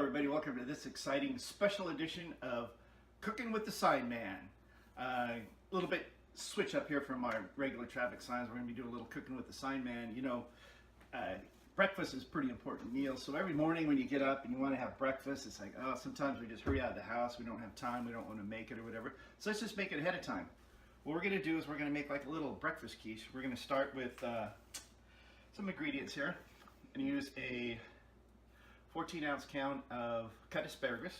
everybody, welcome to this exciting special edition of Cooking with the Sign Man. A little bit switch up here from our regular traffic signs. We're going to be doing a little Cooking with the Sign Man. You know, breakfast is a pretty important meal, so every morning when you get up and you want to have breakfast, it's like, oh, sometimes we just hurry out of the house, we don't have time, we don't want to make it or whatever, so let's just make it ahead of time. What we're going to do is we're going to make like a little breakfast quiche. We're going to start with some ingredients here. I'm going to use a 14-ounce count of cut asparagus.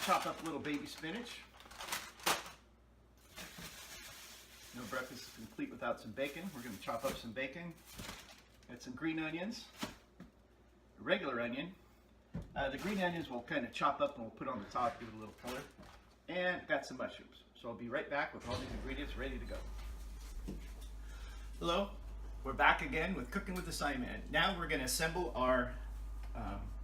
Chop up a little baby spinach. No breakfast is complete without some bacon. We're going to chop up some bacon. Got some green onions, a regular onion. The green onions we'll kind of chop up and we'll put on the top, give it a little color. And got some mushrooms. So I'll be right back with all these ingredients ready to go. Hello, we're back again with Cooking with the Sign Man. Now we're going to assemble our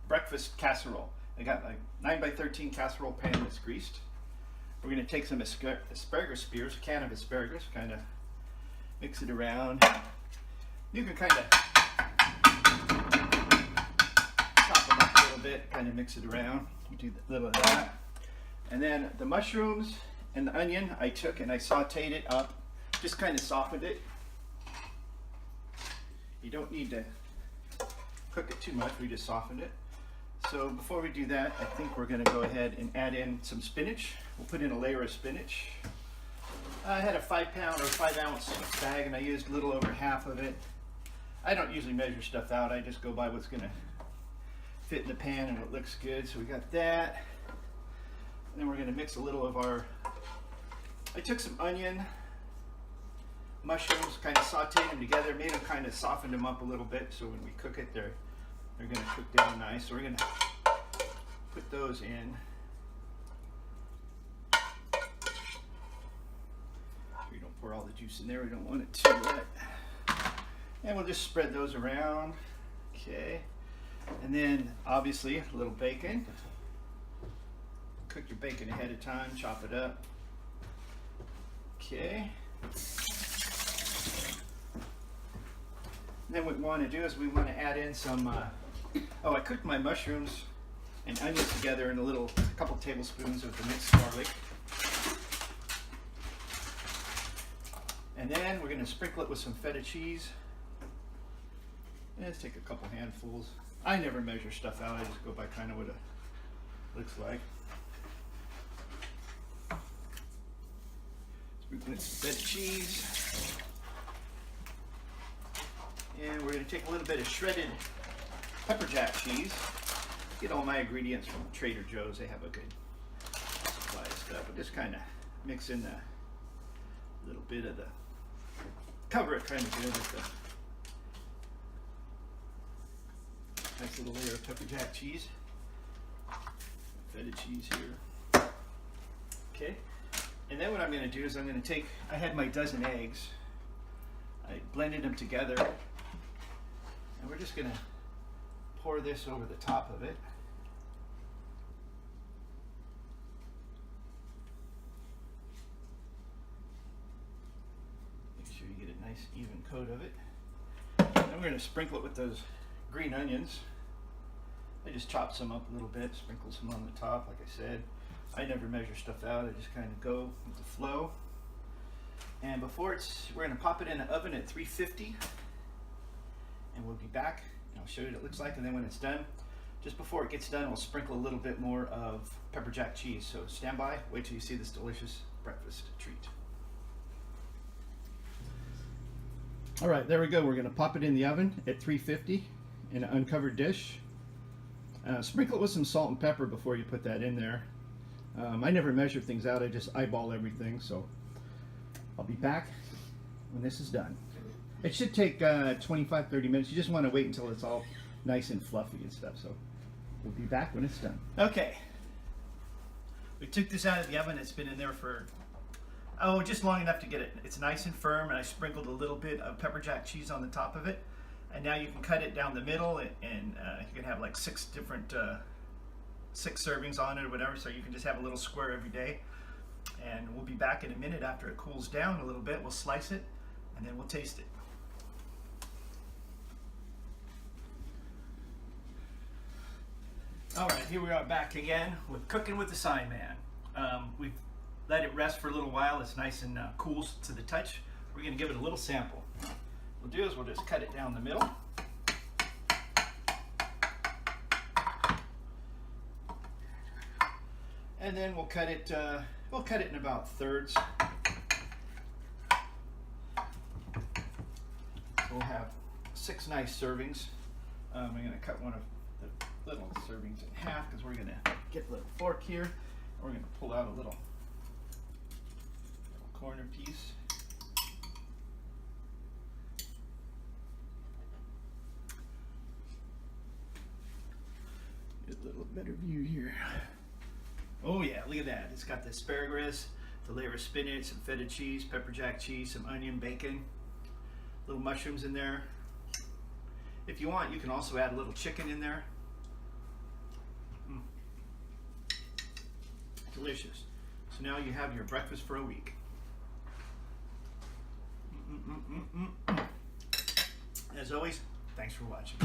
breakfast casserole. I got like 9x13 casserole pan that's greased. We're going to take some asparagus spears, a can of asparagus, kind of mix it around. You can kind of chop them up a little bit, kind of mix it around. Do a little of that. And then the mushrooms and the onion I took and I sauteed it up, just kind of softened it. You don't need to cook it too much, we just softened it. So before we do that, I think we're going to go ahead and add in some spinach. We'll put in a layer of spinach. I had a 5-pound or 5-ounce bag and I used a little over half of it. I don't usually measure stuff out, I just go by what's going to fit in the pan and what looks good. So we got that. And then we're going to mix a little of our, I took some onion, mushrooms, kind of sauteed them together, made them kind of softened them up a little bit so when we cook it they're going to cook down nice. So we're going to put those in. We don't pour all the juice in there, we don't want it too wet. And we'll just spread those around. Okay. And then obviously a little bacon. Cook your bacon ahead of time, chop it up. Okay. Then what we want to do is we want to add in some, I cooked my mushrooms and onions together in a couple tablespoons of the mixed garlic. And then we're going to sprinkle it with some feta cheese. And let's take a couple handfuls. I never measure stuff out, I just go by kind of what it looks like. Sprinkle in some feta cheese. And we're going to take a little bit of shredded pepper jack cheese. Get all my ingredients from Trader Joe's. They have a good supply of stuff. But just kind of mix in a little bit of the, cover it kind of good with the nice little layer of pepper jack cheese. Feta cheese here. Okay. And then what I'm going to do is I'm going to take, I had my dozen eggs. I blended them together. And we're just going to pour this over the top of it. Make sure you get a nice even coat of it. Then we're going to sprinkle it with those green onions. I just chopped some up a little bit, sprinkle some on the top, like I said. I never measure stuff out, I just kind of go with the flow. And we're going to pop it in the oven at 350. And we'll be back and I'll show you what it looks like. And then when it's done, just before it gets done, we'll sprinkle a little bit more of pepper jack cheese. So stand by, wait till you see this delicious breakfast treat. All right, there we go. We're going to pop it in the oven at 350 in an uncovered dish. Sprinkle it with some salt and pepper before you put that in there. I never measure things out, I just eyeball everything. So I'll be back when this is done. It should take 25-30 minutes. You just want to wait until it's all nice and fluffy and stuff. So we'll be back when it's done. Okay. We took this out of the oven. It's been in there for, just long enough to get it. It's nice and firm, and I sprinkled a little bit of pepper jack cheese on the top of it. And now you can cut it down the middle, and you can have like 6 servings on it or whatever. So you can just have a little square every day. And we'll be back in a minute after it cools down a little bit. We'll slice it, and then we'll taste it. All right, here we are back again with Cooking with the Sign Man. We've let it rest for a little while. It's nice and cool to the touch. We're going to give it a little sample. What we'll do is we'll just cut it down the middle. And then we'll cut it in about thirds. We'll have 6 nice servings. I'm going to cut one of the little servings in half because we're going to get a little fork here. And we're going to pull out a little corner piece. Get a little better view here. Oh yeah, look at that. It's got the asparagus, the layer of spinach, some feta cheese, pepper jack cheese, some onion, bacon, little mushrooms in there. If you want, you can also add a little chicken in there. Delicious. So now you have your breakfast for a week. As always, thanks for watching.